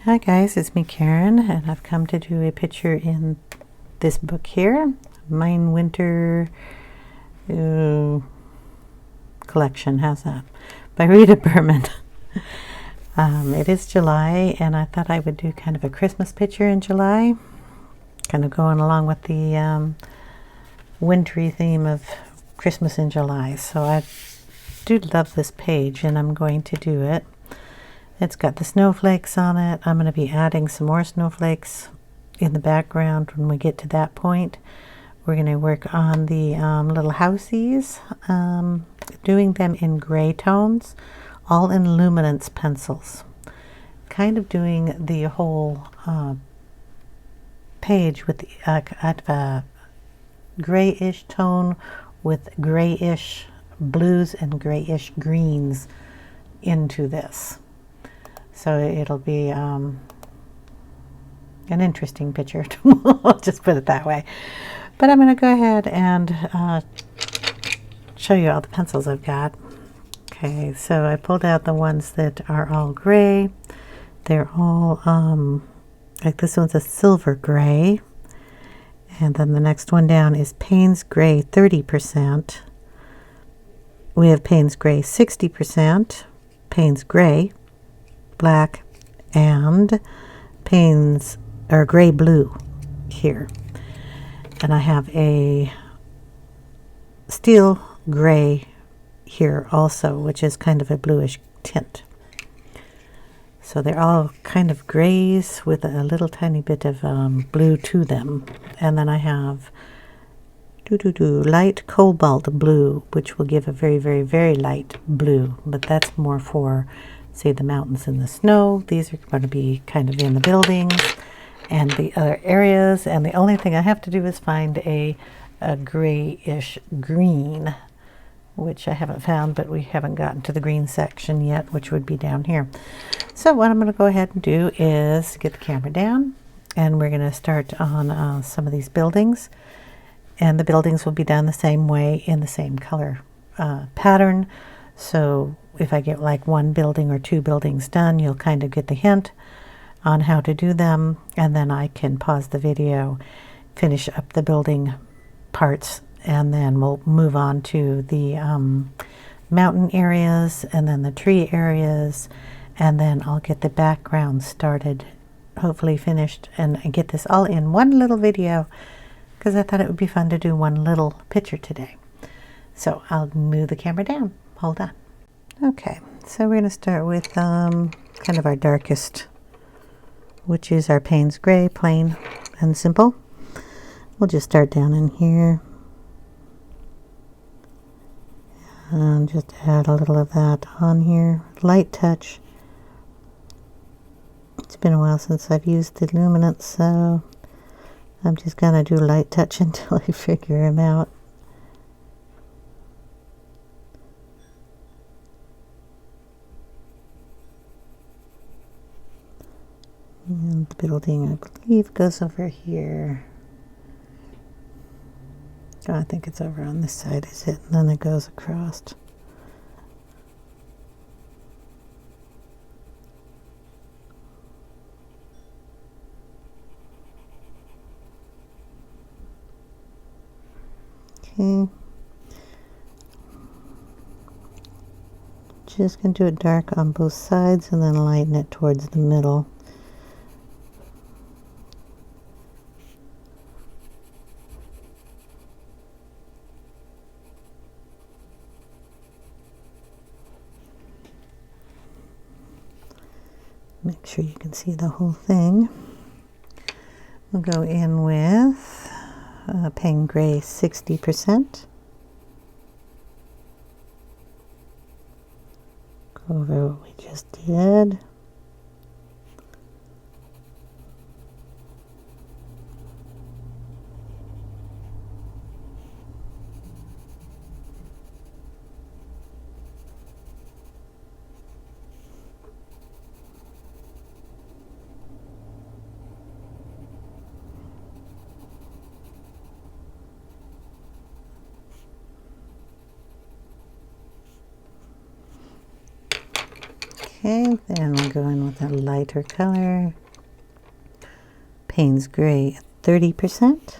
Hi guys, it's me Karen, and I've come to do a picture in this book here, Mine Winter collection. How's that? By Rita Berman. It is July, and I thought I would do kind of a Christmas picture in July, kind of going along with the wintry theme of Christmas in July. So I do love this page, and I'm going to do it. It's got the snowflakes on it. I'm going to be adding some more snowflakes in the background when we get to that point. We're going to work on the little houseies, doing them in gray tones, all in Luminance pencils. Kind of doing the whole page with kind of a grayish tone with grayish blues and grayish greens into this. So it'll be an interesting picture. I'll just put it that way. But I'm going to go ahead and show you all the pencils I've got. Okay, so I pulled out the ones that are all gray. They're all, like this one's a silver gray. And then the next one down is Payne's Gray 30%. We have Payne's Gray 60%, Payne's Gray, black, and Payne's or gray blue here. And I have a steel gray here also, which is kind of a bluish tint. So they're all kind of grays with a little tiny bit of blue to them. And then I have light cobalt blue, which will give a very, very, very light blue, but that's more for, say, the mountains and the snow. These are going to be kind of in the buildings and the other areas, and the only thing I have to do is find a grayish green, which I haven't found, but we haven't gotten to the green section yet, which would be down here. So what I'm going to go ahead and do is get the camera down, and we're going to start on some of these buildings, and the buildings will be done the same way in the same color pattern. So if I get like one building or two buildings done, you'll kind of get the hint on how to do them, and then I can pause the video, finish up the building parts, and then we'll move on to the mountain areas and then the tree areas, and then I'll get the background started, hopefully finished, and get this all in one little video because I thought it would be fun to do one little picture today. So I'll move the camera down. Hold on. Okay, so we're going to start with kind of our darkest, which is our Payne's Gray, plain and simple. We'll just start down in here and just add a little of that on here. Light touch. It's been a while since I've used the Luminance, so I'm just going to do light touch until I figure them out. And the building, I believe, goes over here. Oh, I think it's over on this side, is it? And then it goes across. Okay. Just going to do it dark on both sides and then lighten it towards the middle. Make sure you can see the whole thing. We'll go in with Payne Gray 60%. Go over what we just did. Okay, then we'll go in with a lighter color. Payne's Gray, 30%.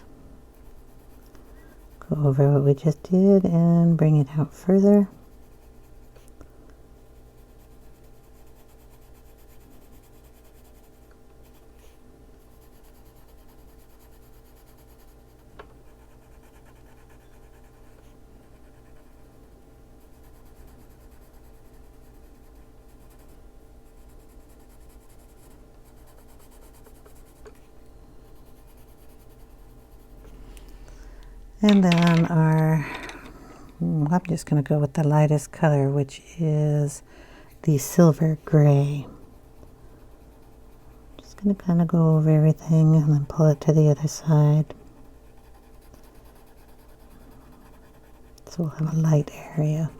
Go over what we just did and bring it out further. And then I'm just going to go with the lightest color, which is the silver gray. Just going to kind of go over everything and then pull it to the other side. So we'll have a light area.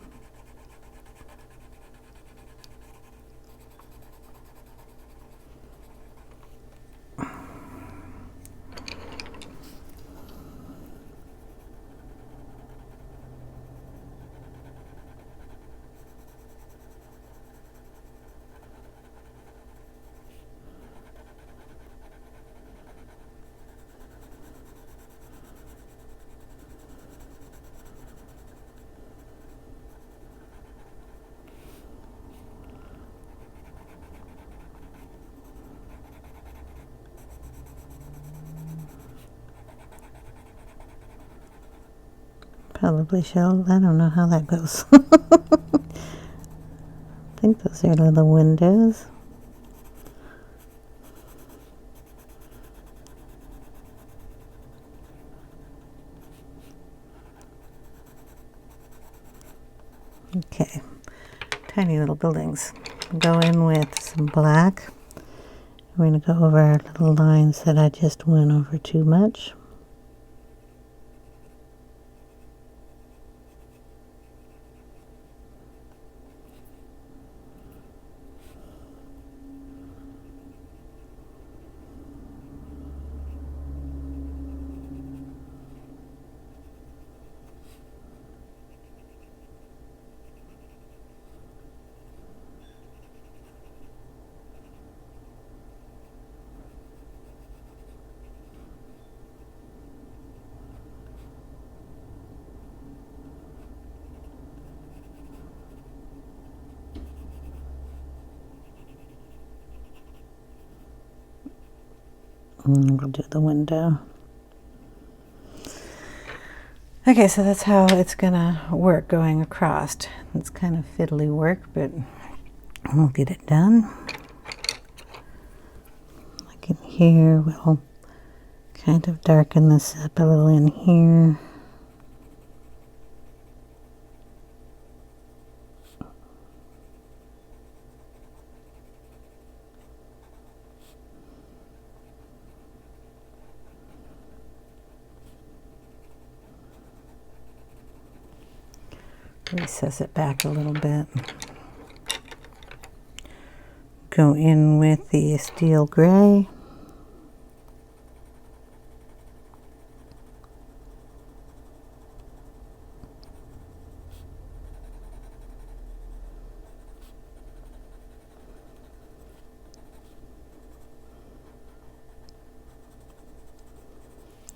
Probably shall. I don't know how that goes. I think those are the windows. Okay, tiny little buildings. Go in with some black. We're going to go over our little lines that I just went over too much. And we'll do the window. Okay, so that's how it's gonna work going across. It's kind of fiddly work, but we'll get it done. Like in here, we'll kind of darken this up a little in here. Recess it back a little bit. Go in with the steel gray.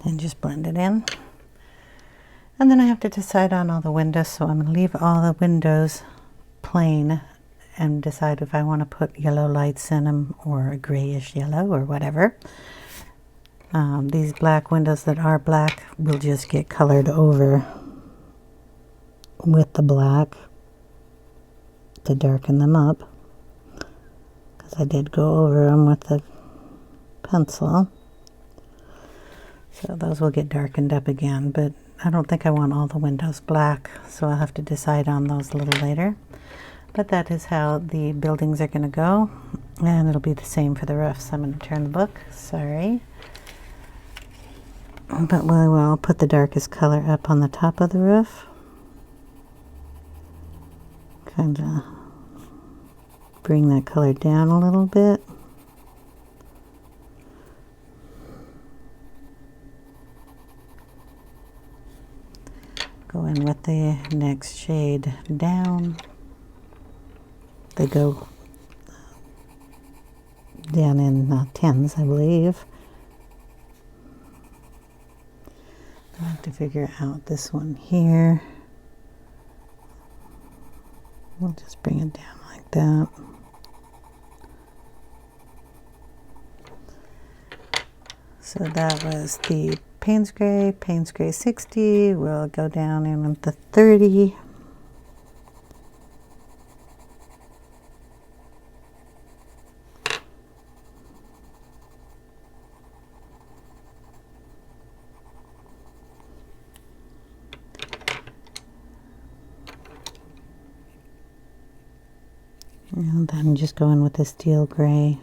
And just blend it in. And then I have to decide on all the windows, so I'm going to leave all the windows plain and decide if I want to put yellow lights in them or a grayish yellow or whatever. These black windows that are black will just get colored over with the black to darken them up, because I did go over them with the pencil. So those will get darkened up again, but I don't think I want all the windows black, so I'll have to decide on those a little later. But that is how the buildings are going to go, and it'll be the same for the roofs. I'm going to turn the book, sorry. But we'll put the darkest color up on the top of the roof. Kind of bring that color down a little bit. Go in with the next shade down. They go down in tens, I believe. I have to figure out this one here. We'll just bring it down like that. So that was the Payne's Gray 60. We'll go down in with the 30. And then just go in with the steel gray.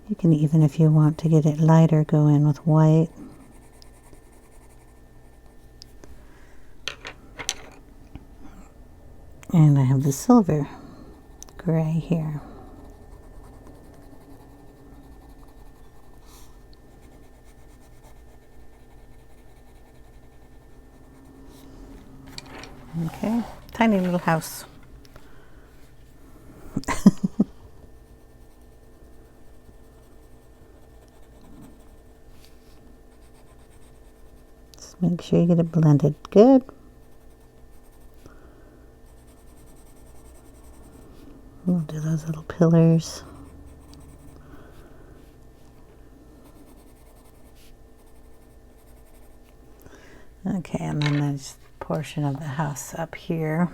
You can even, if you want to get it lighter, go in with white. And I have the silver gray here. Okay, tiny little house. Just make sure you get it blended good. We'll do those little pillars. Okay, and then there's a portion of the house up here.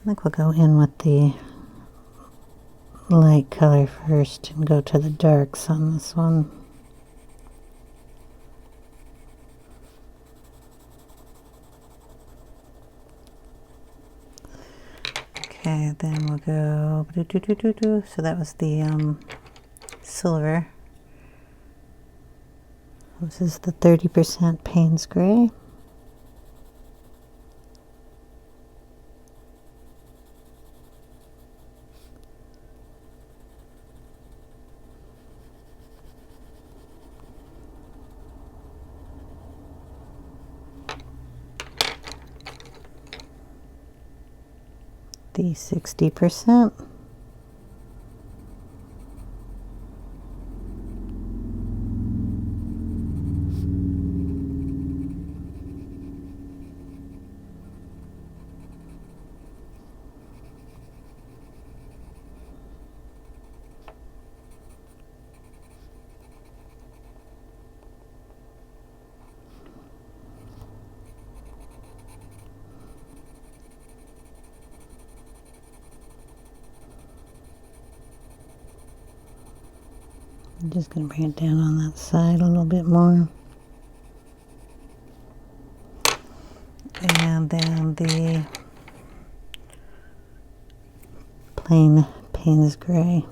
I think we'll go in with the light color first and go to the darks on this one. Okay, then we'll go, so that was the silver. This is the 30% Payne's Gray. The 60%. I'm just going to bring it down on that side a little bit more. And then the plain Payne's Gray.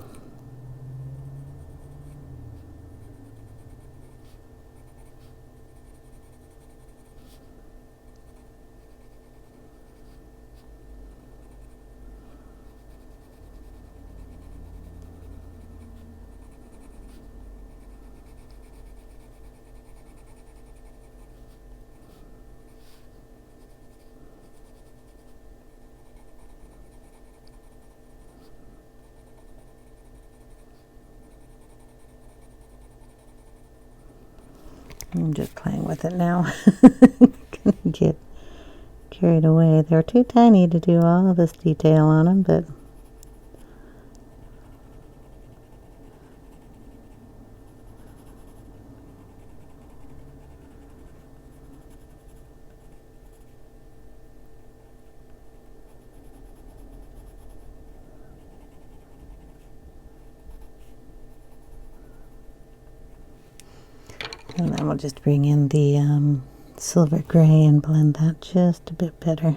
I'm just playing with it now. Gonna get carried away. They're too tiny to do all of this detail on them, but and then we'll just bring in the silver gray and blend that just a bit better.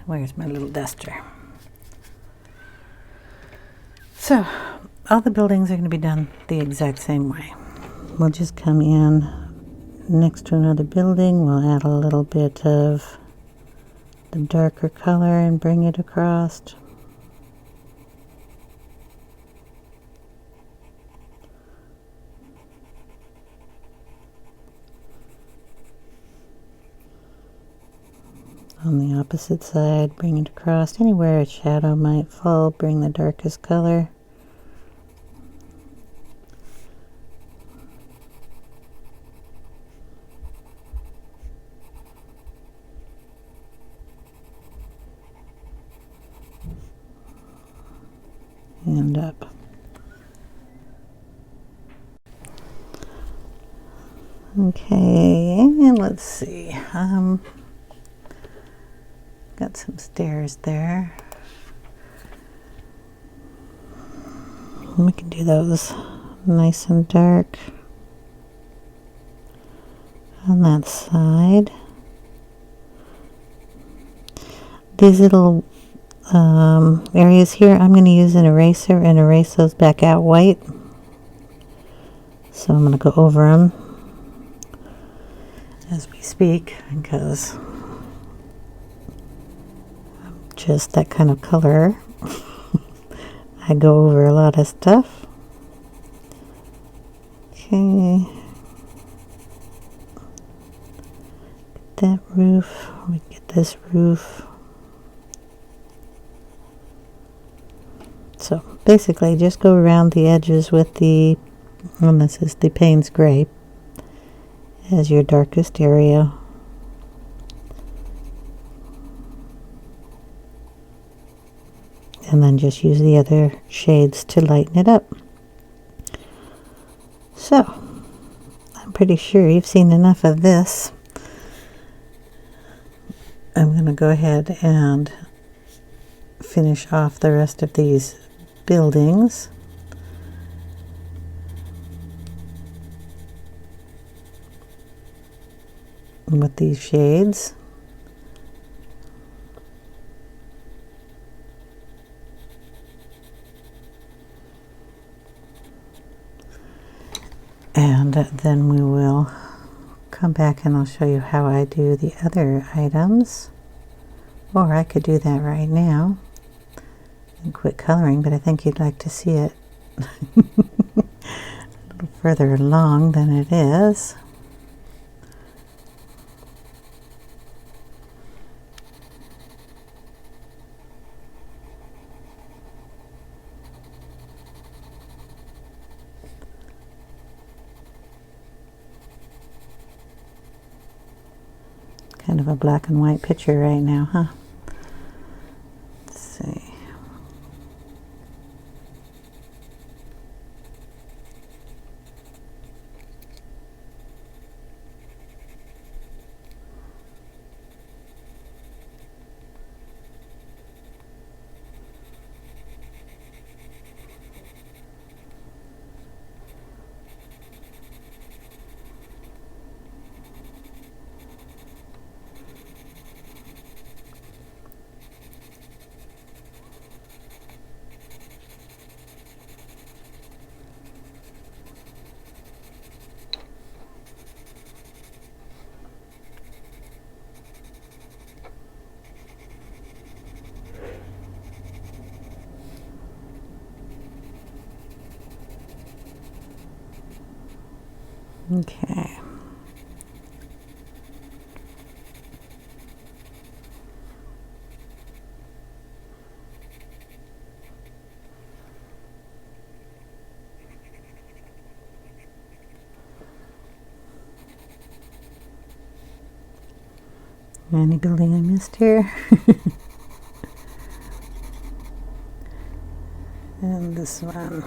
Where's my little duster? So, all the buildings are going to be done the exact same way. We'll just come in next to another building. We'll add a little bit of the darker color and bring it across. On the opposite side, bring it across. Anywhere a shadow might fall, bring the darkest color. And up. Okay, and let's see. Got some stairs there. We can do those nice and dark on that side. These little areas here, I'm going to use an eraser and erase those back out white. So I'm going to go over them as we speak, because I'm just that kind of color. I go over a lot of stuff. Okay. Get that roof. We get this roof. So basically just go around the edges with the, and this is the Payne's Gray as your darkest area. And then just use the other shades to lighten it up. So, I'm pretty sure you've seen enough of this. I'm going to go ahead and finish off the rest of these buildings. With these shades. And then we will come back and I'll show you how I do the other items. Or I could do that right now and quit coloring, but I think you'd like to see it a little further along than it is. Kind of a black and white picture right now, huh? Let's see. Okay. Any building I missed here? And this one.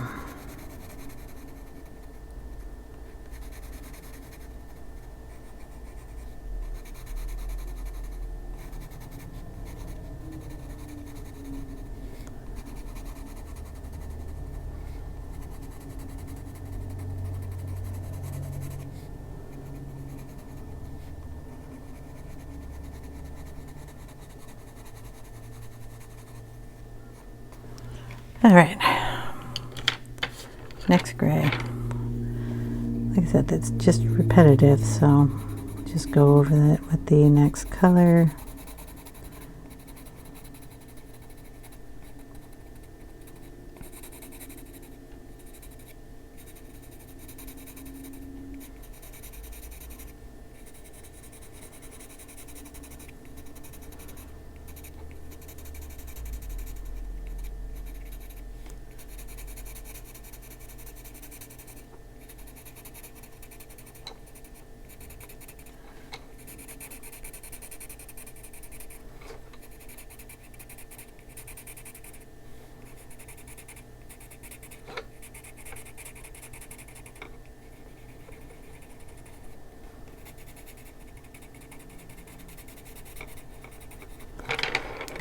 All right, next gray. Like I said, that's just repetitive, so just go over that with the next color.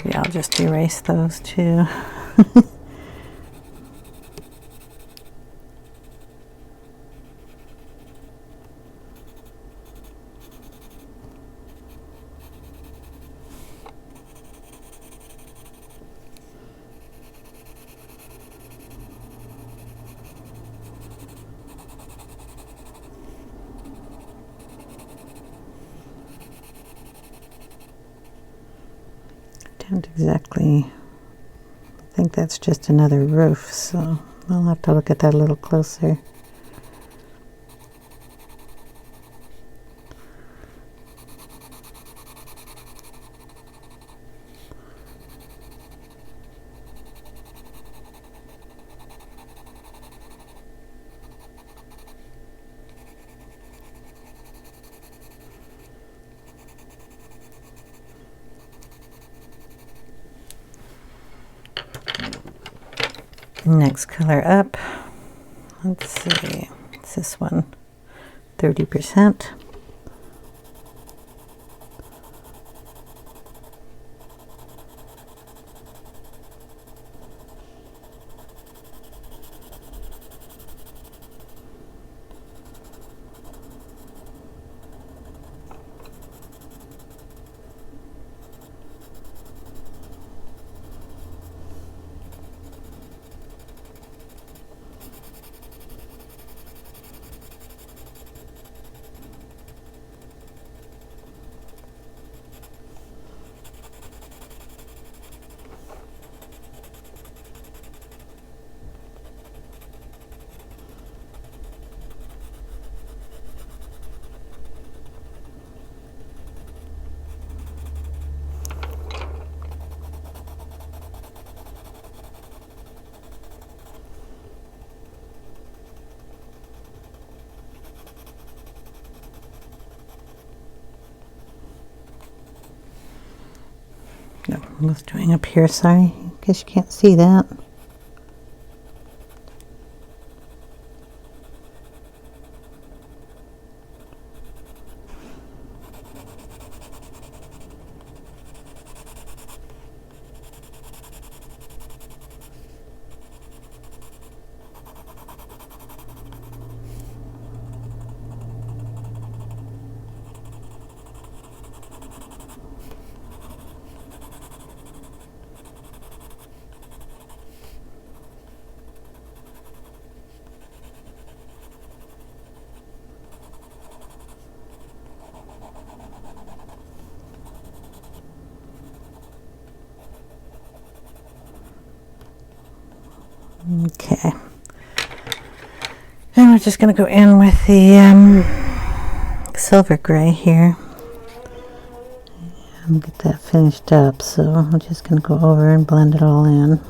Maybe I'll just erase those two. Don't exactly think that's just another roof, so I'll have to look at that a little closer. Next color up, let's see, it's this one, 30%. No, I was doing up here, sorry, in case you can't see that. Okay, and we're just going to go in with the silver gray here and get that finished up. So I'm just going to go over and blend it all in.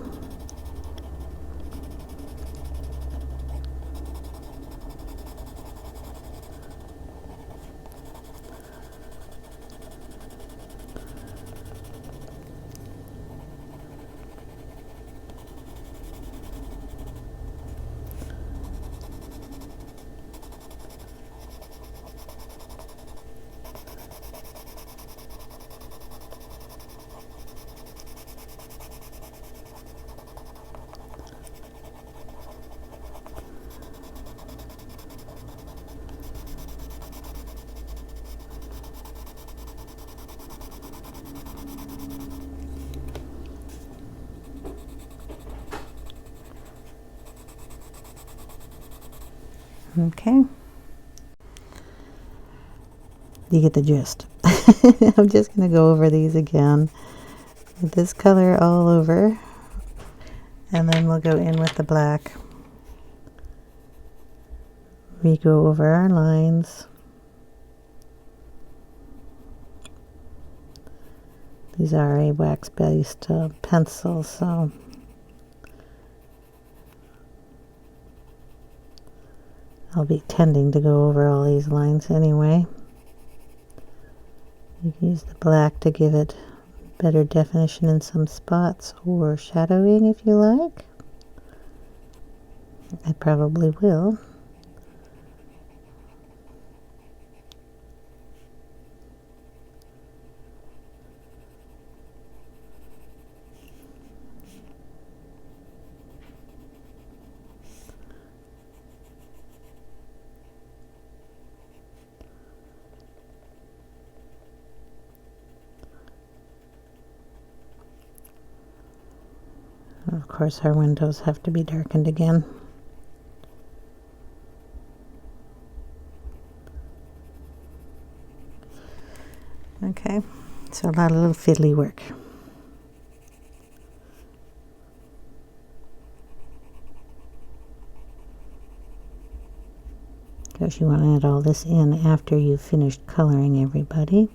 Okay. You get the gist. I'm just going to go over these again with this color all over, and then we'll go in with the black. We go over our lines. These are a wax-based pencil, so I'll be tending to go over all these lines anyway. You can use the black to give it better definition in some spots, or shadowing if you like. I probably will. Of course, our windows have to be darkened again. Okay, so a lot of little fiddly work. Because you want to add all this in after you've finished coloring everybody.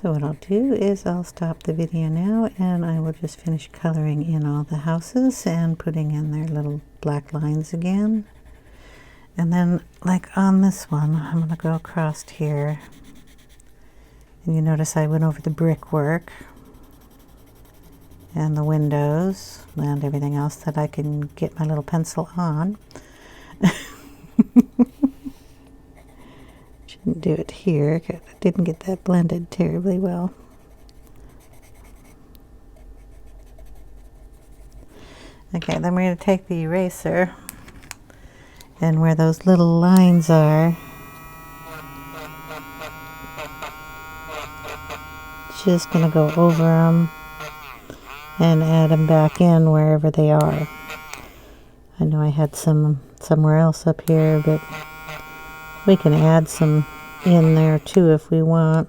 So what I'll do is I'll stop the video now, and I will just finish coloring in all the houses and putting in their little black lines again. And then, like on this one, I'm going to go across here, and you notice I went over the brickwork and the windows and everything else that I can get my little pencil on. Shouldn't do it here, 'cause I didn't get that blended terribly well. Okay, then we're going to take the eraser, and where those little lines are, just going to go over them and add them back in wherever they are. I know I had some somewhere else up here, but we can add some in there too if we want.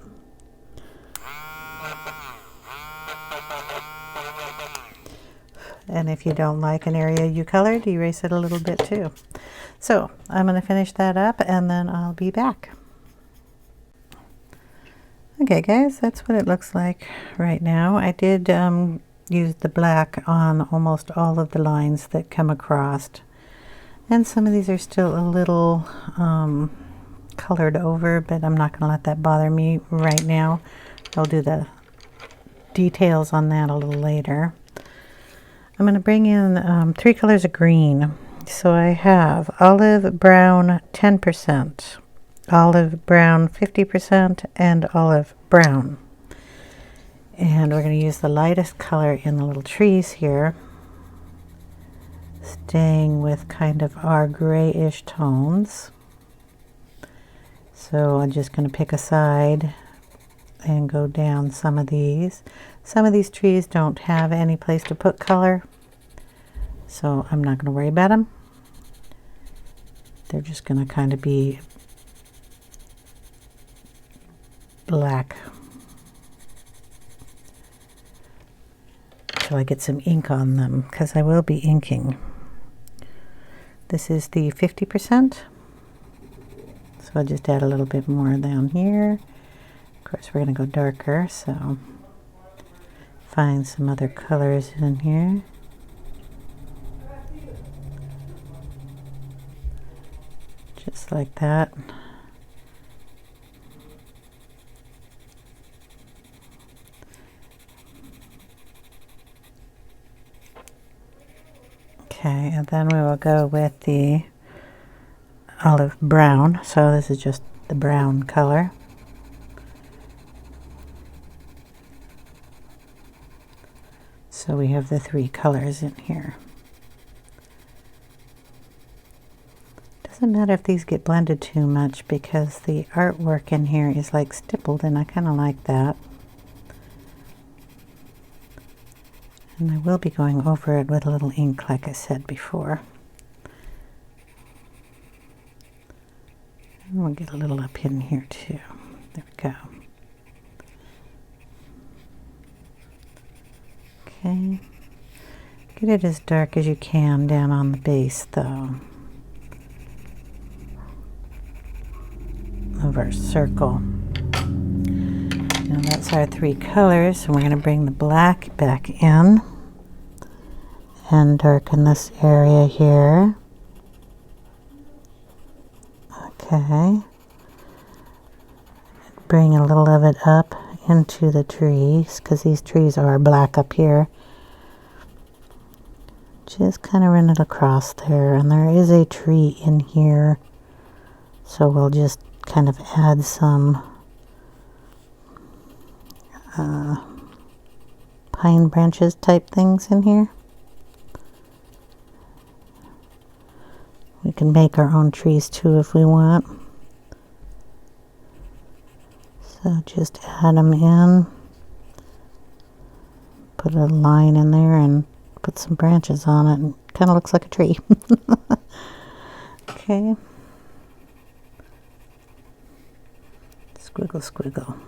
And if you don't like an area you colored, erase it a little bit too. So I'm going to finish that up, and then I'll be back. Okay guys, that's what it looks like right now. I did use the black on almost all of the lines that come across. And some of these are still a little colored over, but I'm not going to let that bother me right now. I'll do the details on that a little later. I'm going to bring in 3 colors of green. So I have olive brown 10%, olive brown 50%, and olive brown. And we're going to use the lightest color in the little trees here, staying with kind of our grayish tones. So I'm just going to pick a side and go down some of these. Some of these trees don't have any place to put color, so I'm not going to worry about them. They're just going to kind of be black till I get some ink on them, because I will be inking. This is the 50%. So I'll just add a little bit more down here. Of course, we're going to go darker, so find some other colors in here. Just like that. Okay, and then we will go with the olive brown. So this is just the brown color. So we have the 3 colors in here. Doesn't matter if these get blended too much because the artwork in here is like stippled, and I kind of like that. And I will be going over it with a little ink like I said before. And we'll get a little up in here too. There we go. Okay. Get it as dark as you can down on the base though, of our circle. Now that's our 3 colors, and we're going to bring the black back in and darken this area here. Okay. Bring a little of it up into the trees, because these trees are black up here. Just kind of run it across there, and there is a tree in here, so we'll just kind of add some pine branches type things in here. We can make our own trees too if we want. So just add them in, put a line in there and put some branches on it, and it kind of looks like a tree. Okay. Squiggle, squiggle.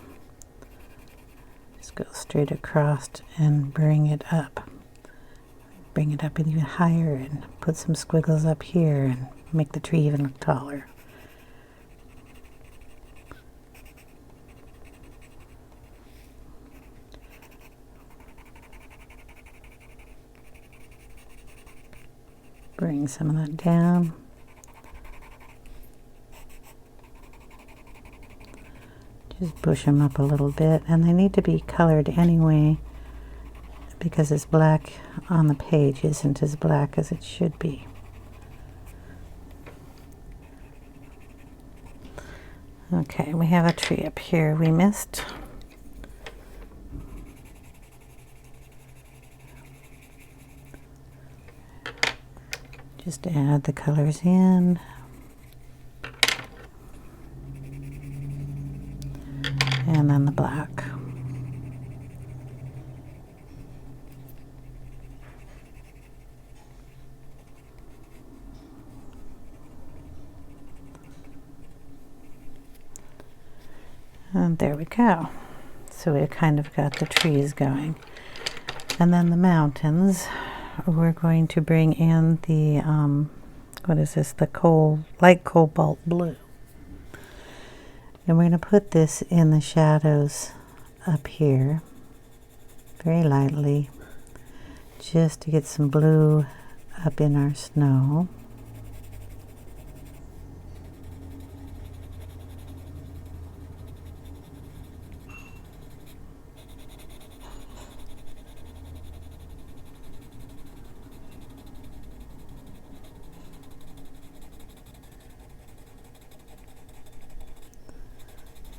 Just go straight across and bring it up. Bring it up even higher and put some squiggles up here and make the tree even look taller. Bring some of that down. Just push them up a little bit, and they need to be colored anyway, because this black on the page isn't as black as it should be. Okay, we have a tree up here we missed. Just add the colors in. And then the black. And there we go. So we kind of got the trees going. And then the mountains, we're going to bring in the, what is this? The light cobalt blue. And we're going to put this in the shadows up here, very lightly, just to get some blue up in our snow.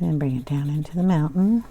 And bring it down into the mountain.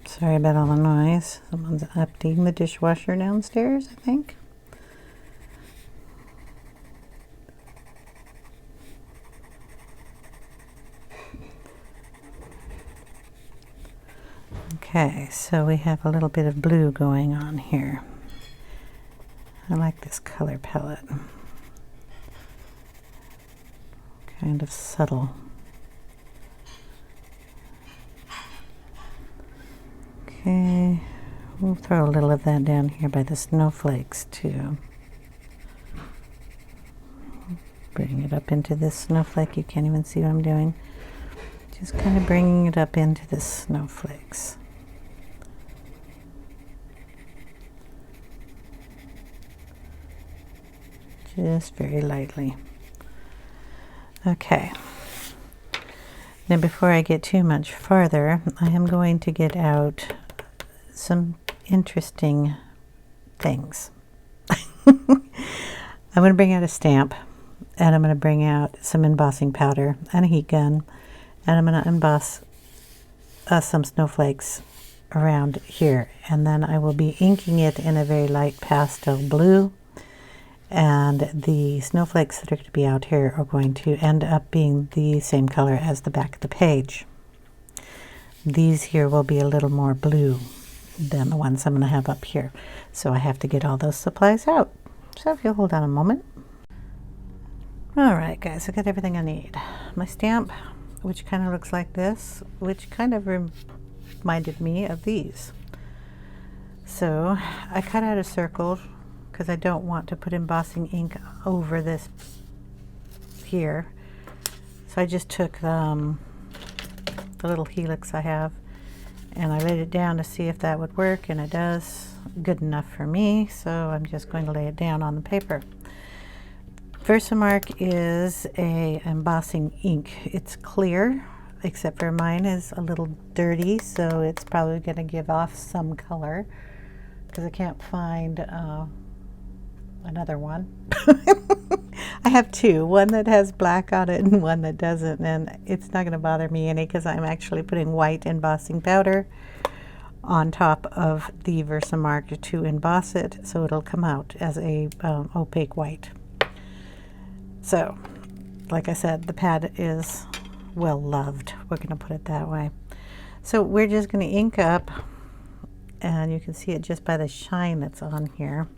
Sorry about all the noise. Someone's emptying the dishwasher downstairs, I think. Okay, so we have a little bit of blue going on here. I like this color palette. Kind of subtle. Okay, we'll throw a little of that down here by the snowflakes too. Bring it up into this snowflake. You can't even see what I'm doing. Just kind of bringing it up into the snowflakes. Just very lightly. Okay. Now before I get too much farther, I am going to get out some interesting things. I'm going to bring out a stamp, and I'm going to bring out some embossing powder and a heat gun, and I'm going to emboss some snowflakes around here, and then I will be inking it in a very light pastel blue, and the snowflakes that are going to be out here are going to end up being the same color as the back of the page. These here will be a little more blue than the ones I'm going to have up here, so I have to get all those supplies out. So if you'll hold on a moment. Alright guys, I got everything I need. My stamp, which kind of looks like this, which kind of reminded me of these. So I cut out a circle because I don't want to put embossing ink over this here. So I just took the little helix I have and I laid it down to see if that would work, and it does. Good enough for me, so I'm just going to lay it down on the paper. Versamark is a embossing ink. It's clear, except for mine is a little dirty, so it's probably going to give off some color because I can't find another one. I have two, one that has black on it and one that doesn't, and it's not going to bother me any because I'm actually putting white embossing powder on top of the Versamark to emboss it, so it'll come out as a opaque white. So, like I said, the pad is well loved. We're going to put it that way. So we're just going to ink up, and you can see it just by the shine that's on here.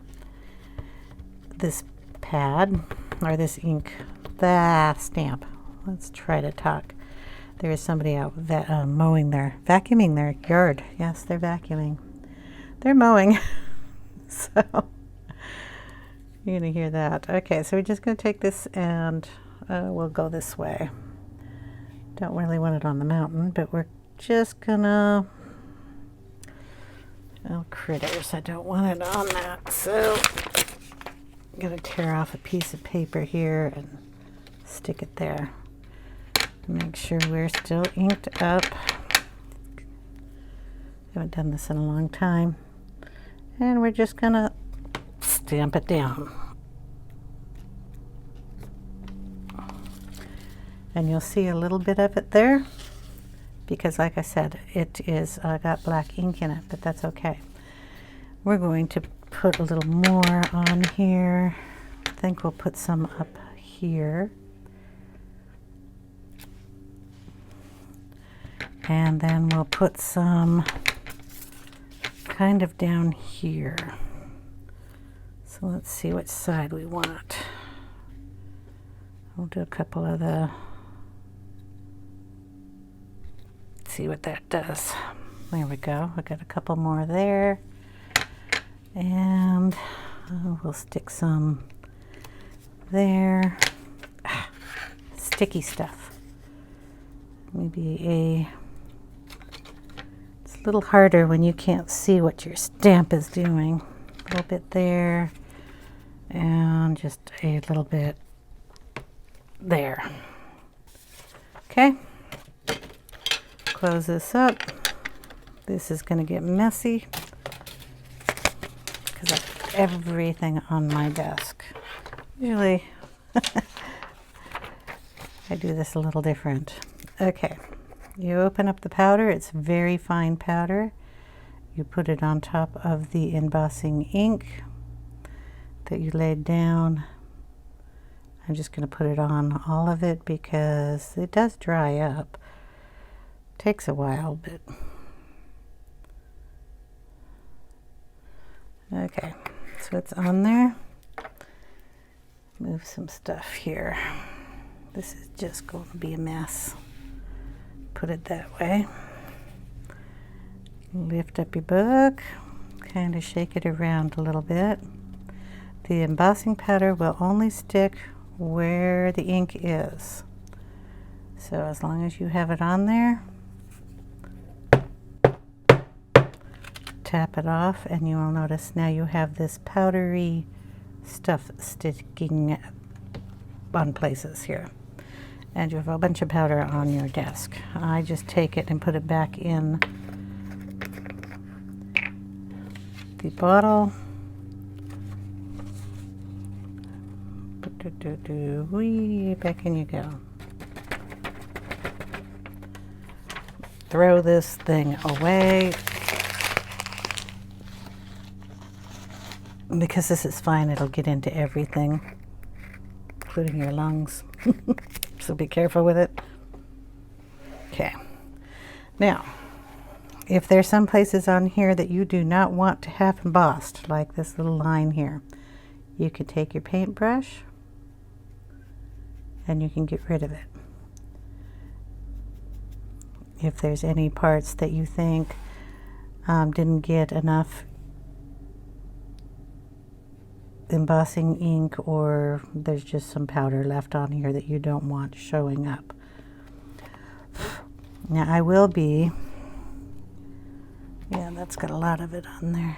This pad, or this ink, the stamp. Let's try to talk. There is somebody out mowing their, vacuuming their yard. Yes, they're vacuuming. They're mowing. So you're going to hear that. Okay, so we're just going to take this and we'll go this way. Don't really want it on the mountain, but we're just going to, oh, critters, I don't want it on that. So I'm going to tear off a piece of paper here and stick it there. Make sure we're still inked up. Haven't done this in a long time. And we're just going to stamp it down. And you'll see a little bit of it there because, like I said, it is got black ink in it, but that's okay. We're going to put a little more on here. I think we'll put some up here. And then we'll put some kind of down here. So let's see which side we want. We'll do a couple of the, let's see what that does. There we go. I got a couple more there. And we'll stick some there. Sticky stuff. Maybe it's a little harder when you can't see what your stamp is doing. A little bit there, and just a little bit there. Okay, close this up. This is going to get messy because I have everything on my desk. Usually I do this a little different. Okay, you open up the powder. It's very fine powder. You put it on top of the embossing ink that you laid down. I'm just going to put it on all of it because it does dry up. Takes a while, but Okay, so it's on there. Move some stuff here. This is just going to be a mess. Put it that way. Lift up your book, kind of shake it around a little bit. The embossing powder will only stick where the ink is. So as long as you have it on there, tap it off and you will notice now you have this powdery stuff sticking on places here. And you have a bunch of powder on your desk. I just take it and put it back in the bottle. Whee, back in you go. Throw this thing away. Because this is fine, it'll get into everything, including your lungs. So be careful with it. Okay. Now, if there's some places on here that you do not want to have embossed, like this little line here, you can take your paintbrush and you can get rid of it. If there's any parts that you think didn't get enough embossing ink, or there's just some powder left on here that you don't want showing up. Now I will be, yeah, that's got a lot of it on there.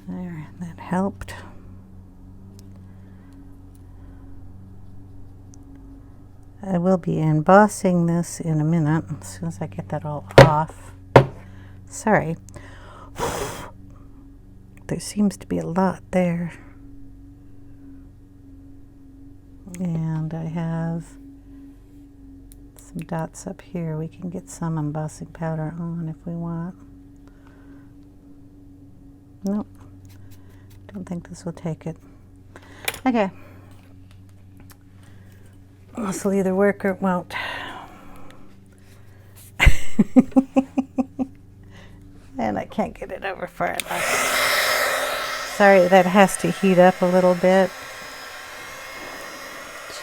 There, that helped. I will be embossing this in a minute, as soon as I get that all off. Sorry. There seems to be a lot there. And I have some dots up here. We can get some embossing powder on if we want. Nope. Don't think this will take it. Okay. This will either work or it won't. And I can't get it over far enough. Sorry, that has to heat up a little bit.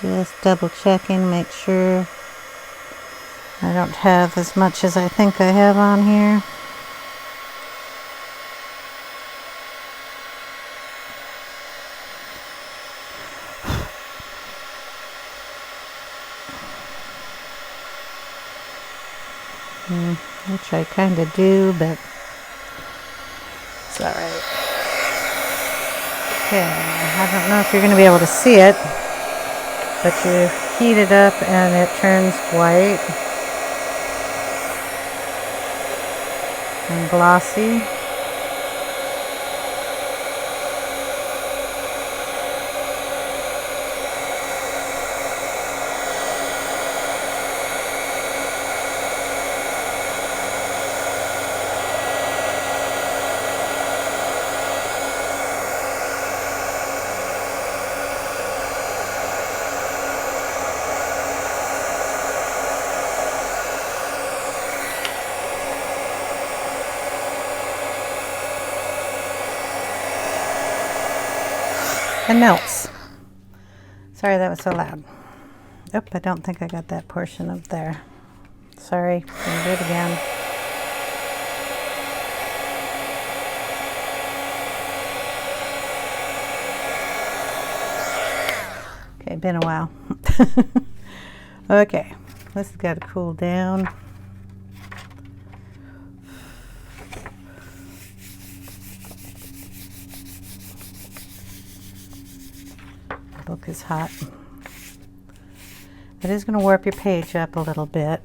Just double checking, make sure I don't have as much as I think I have on here. Which I kind of do, but it's all right. Okay, I don't know if you're going to be able to see it, but you heat it up and it turns white and glossy. And melts. Sorry that was so loud. Oh, I don't think I got that portion up there. Sorry, gonna do it again. Okay, been a while. Okay, this has got to cool down. Book is hot. It is going to warp your page up a little bit.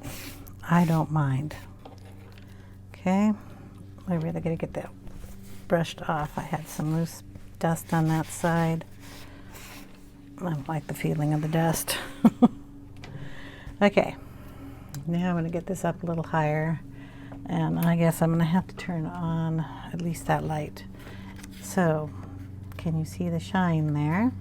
I don't mind. Okay, I really got to get that brushed off. I had some loose dust on that side. I don't like the feeling of the dust. Okay, now I'm going to get this up a little higher, and I guess I'm going to have to turn on at least that light. So, can you see the shine there?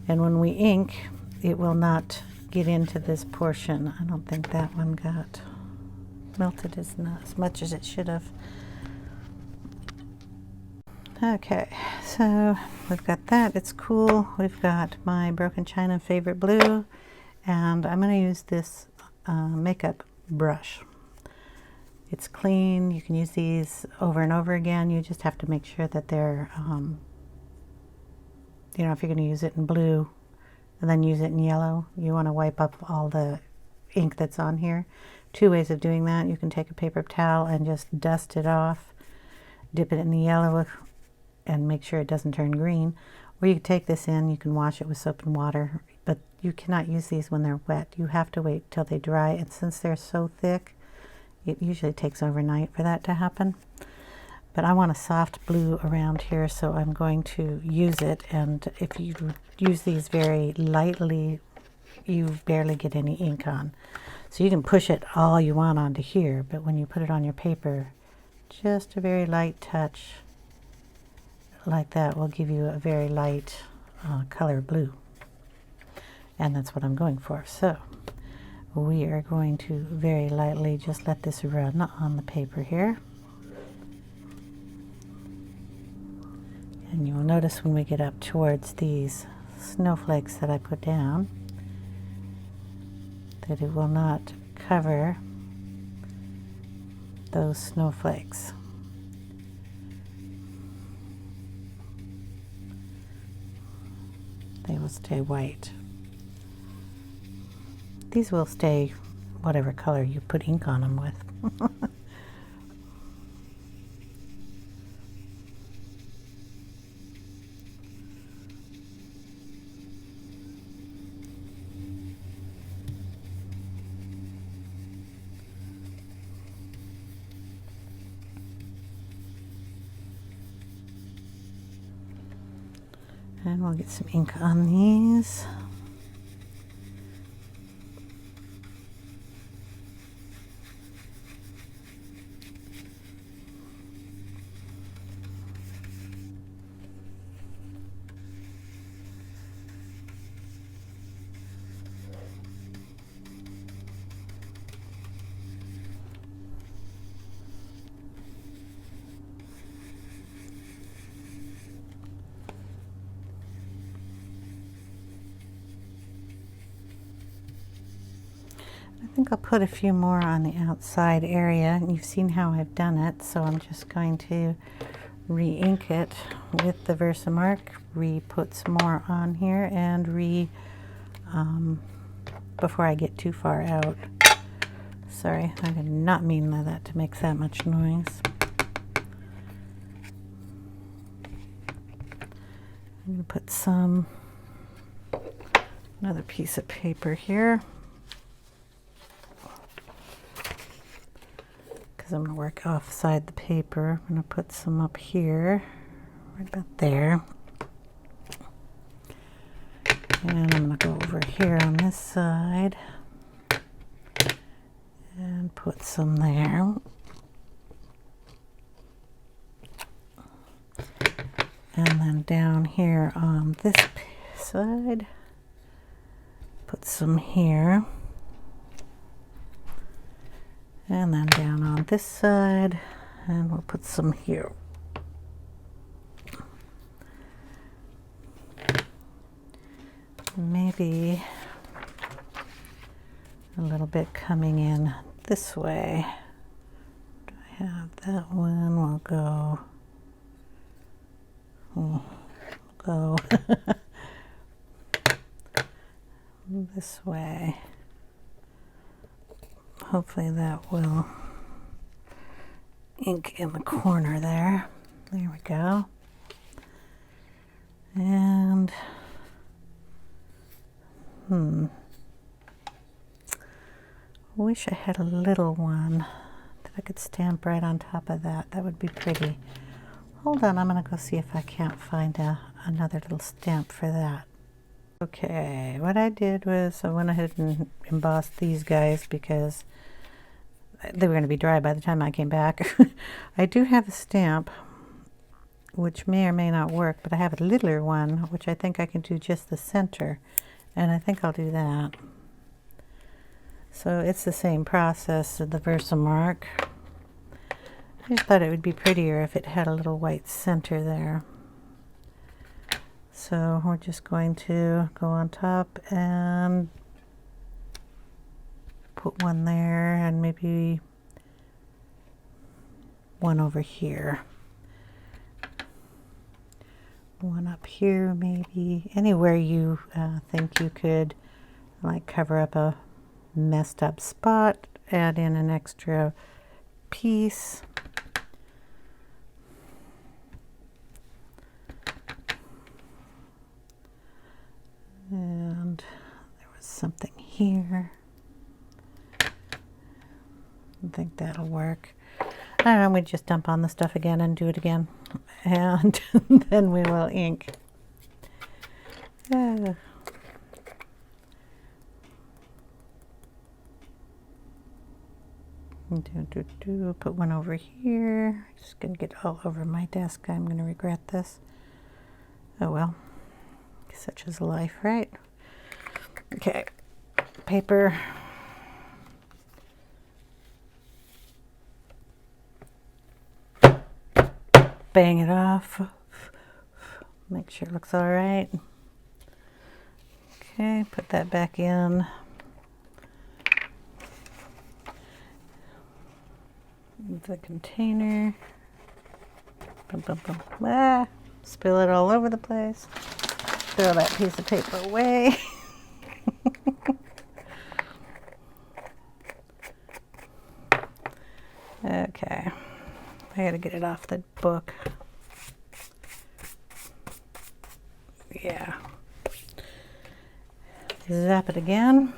And when we ink, it will not get into this portion. I don't think that one got melted as much as it should have. Okay, so we've got that. It's cool. We've got my Broken China favorite blue, and I'm going to use this makeup brush. It's clean. You can use these over and over again. You just have to make sure that they're, you know, if you're going to use it in blue and then use it in yellow, you want to wipe up all the ink that's on here. Two ways of doing that. You can take a paper towel and just dust it off, dip it in the yellow and make sure it doesn't turn green. Or you can take this in, you can wash it with soap and water, but you cannot use these when they're wet. You have to wait till they dry, and since they're so thick, it usually takes overnight for that to happen. But I want a soft blue around here, so I'm going to use it. And if you use these very lightly, you barely get any ink on. So you can push it all you want onto here, but when you put it on your paper, just a very light touch like that will give you a very light color blue. And that's what I'm going for. So we are going to very lightly just let this run on the paper here. And you will notice when we get up towards these snowflakes that I put down, that it will not cover those snowflakes. They will stay white. These will stay whatever color you put ink on them with. And we'll get some ink on these. I think I'll put a few more on the outside area, and you've seen how I've done it, so I'm just going to re-ink it with the Versamark, re-put some more on here, and before I get too far out. Sorry, I did not mean that to make that much noise. I'm going to put another piece of paper here. I'm going to work offside the paper. I'm going to put some up here, right about there. And I'm going to go over here on this side and put some there. And then down here on this side, put some here. And then down on this side, and we'll put some here. Maybe a little bit coming in this way. Do I have that one? We'll go this way. Hopefully that will ink in the corner there. There we go. And wish I had a little one that I could stamp right on top of that. That would be pretty. Hold on, I'm gonna go see if I can't find another little stamp for that. Okay, what I did was I went ahead and embossed these guys because they were going to be dry by the time I came back. I do have a stamp which may or may not work, but I have a littler one which I think I can do just the center, and I think I'll do that. So it's the same process of the Versamark. I just thought it would be prettier if it had a little white center there. So we're just going to go on top and put one there and maybe one over here. One up here, maybe. Anywhere you think you could like cover up a messed up spot, add in an extra piece. And there was something here. I think that'll work. I don't know, we just dump on the stuff again and do it again. And then we will ink. Put one over here. It's gonna get all over my desk. I'm gonna regret this. Oh well. Such is life, right? Okay. Paper. Bang it off. Make sure it looks all right. Okay, put that back in. The container. Bum, bum, bum. Ah, spill it all over the place. Throw that piece of paper away. Okay, I gotta get it off the book. Yeah. Zap it again.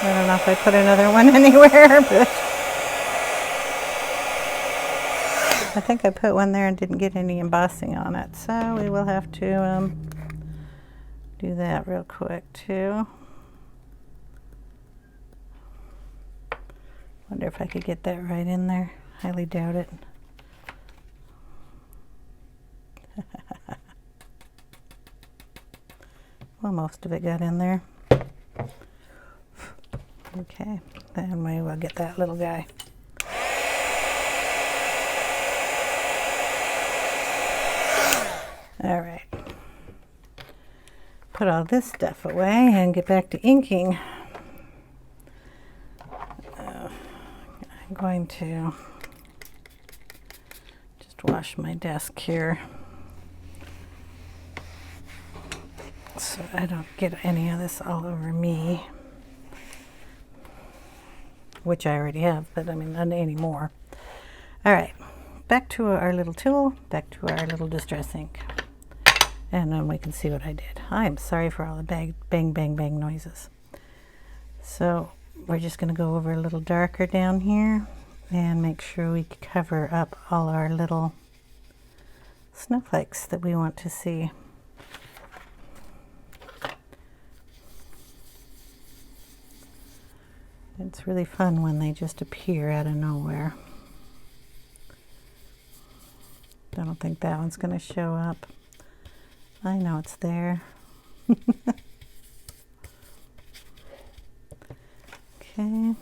I don't know if I put another one anywhere, but I think I put one there and didn't get any embossing on it, so we will have to do that real quick too. Wonder if I could get that right in there. Highly doubt it. Well, most of it got in there. Okay, then we will get that little guy. All right. Put all this stuff away and get back to inking. I'm going to just wash my desk here so I don't get any of this all over me. Which I already have, but I mean, not anymore. All right, back to our little tool, back to our little distress ink. And then we can see what I did. I'm sorry for all the bang, bang, bang noises. So we're just gonna go over a little darker down here and make sure we cover up all our little snowflakes that we want to see. It's really fun when they just appear out of nowhere. I don't think that one's going to show up. I know it's there. Okay.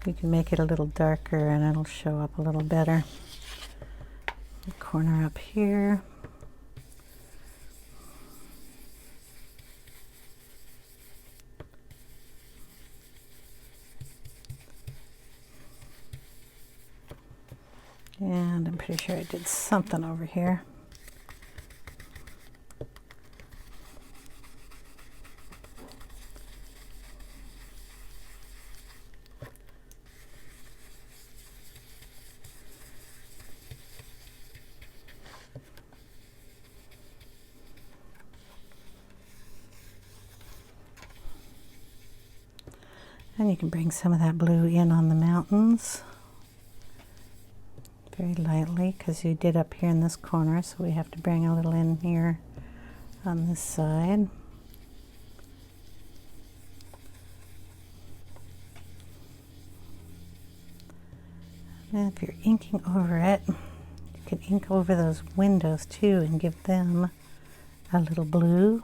You can make it a little darker and it'll show up a little better. The corner up here. And I'm pretty sure I did something over here. And you can bring some of that blue in on the mountains very lightly, because you did up here in this corner, so we have to bring a little in here on this side. And if you're inking over it, you can ink over those windows too and give them a little blue,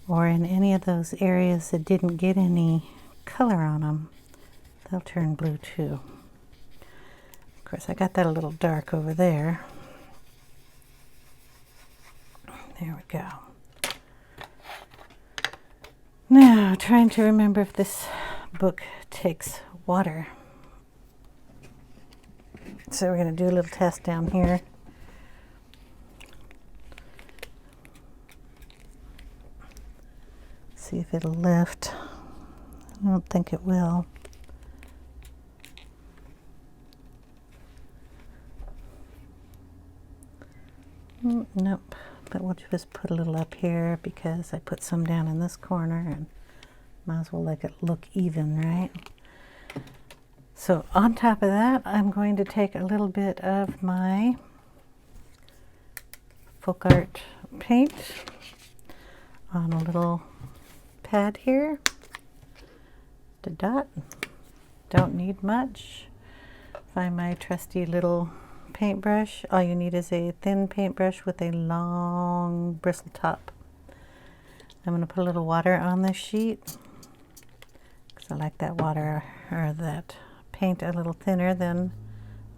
or in any of those areas that didn't get any color on them, they'll turn blue too. Of course, I got that a little dark over there. There we go. Now, trying to remember if this book takes water. So we're going to do a little test down here. See if it'll lift. I don't think it will. Nope, but we'll just put a little up here because I put some down in this corner, and might as well make it look even, right? So on top of that, I'm going to take a little bit of my folk art paint on a little pad here to dot. Don't need much. Find my trusty little paintbrush. All you need is a thin paintbrush with a long bristle top. I'm going to put a little water on this sheet because I like that water, or that paint, a little thinner than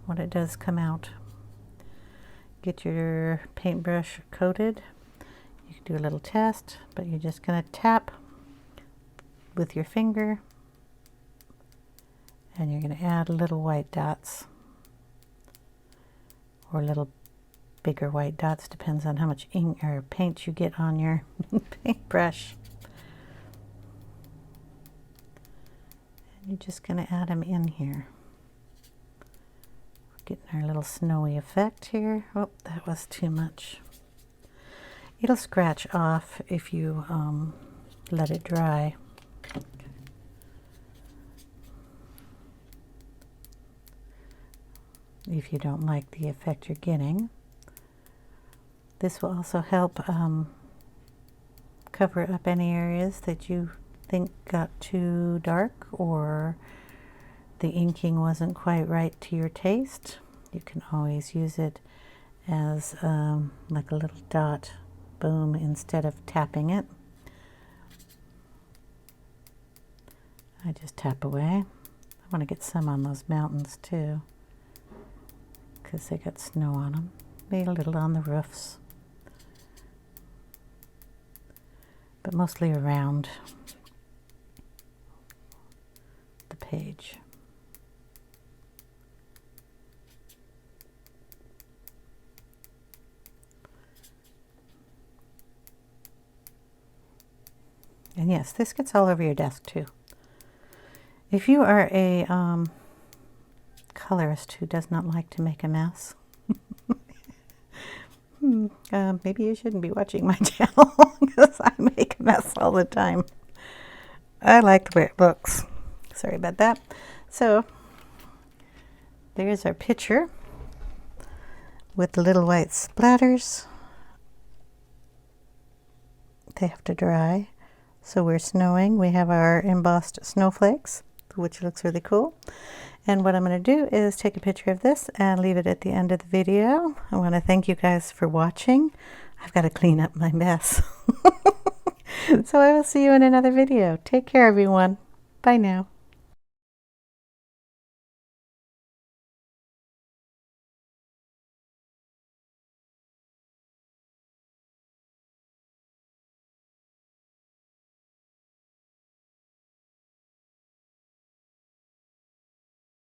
what it does come out. Get your paintbrush coated. You can do a little test, but you're just going to tap with your finger, and you're going to add little white dots, or little bigger white dots, depends on how much ink or paint you get on your paintbrush. And you're just going to add them in here. We're getting our little snowy effect here. Oh, that was too much. It'll scratch off if you let it dry. If you don't like the effect you're getting. This will also help cover up any areas that you think got too dark, or the inking wasn't quite right to your taste. You can always use it as like a little dot, boom, instead of tapping it. I just tap away. I want to get some on those mountains too, because they got snow on them. Maybe a little on the roofs, but mostly around the page. And yes, this gets all over your desk too. If you are a colorist who does not like to make a mess, maybe you shouldn't be watching my channel, because I make a mess all the time. I like the way it looks. Sorry about that. So there's our picture with the little white splatters. They have to dry. So we're snowing. We have our embossed snowflakes, which looks really cool. And what I'm going to do is take a picture of this and leave it at the end of the video. I want to thank you guys for watching. I've got to clean up my mess. So I will see you in another video. Take care, everyone. Bye now.